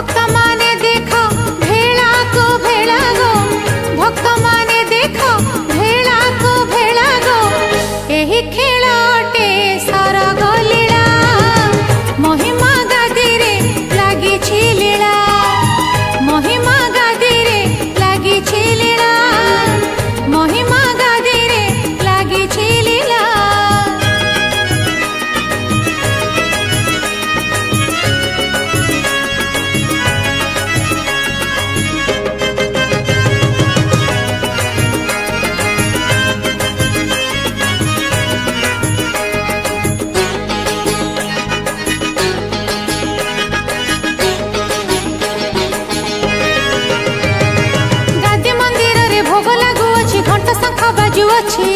भक्त माने देख भेला को भेला गो, भक्त माने देख भेला को भेला गो, एही खेलटे सरग लीला महिमा गादी रे लागी लीला, महिमा गादी रे लागी लीला, महिमा गादी रे लागी लीला। गादी मंदिर रे भोग लागू अछि, घंटा शंख बाजू अछि,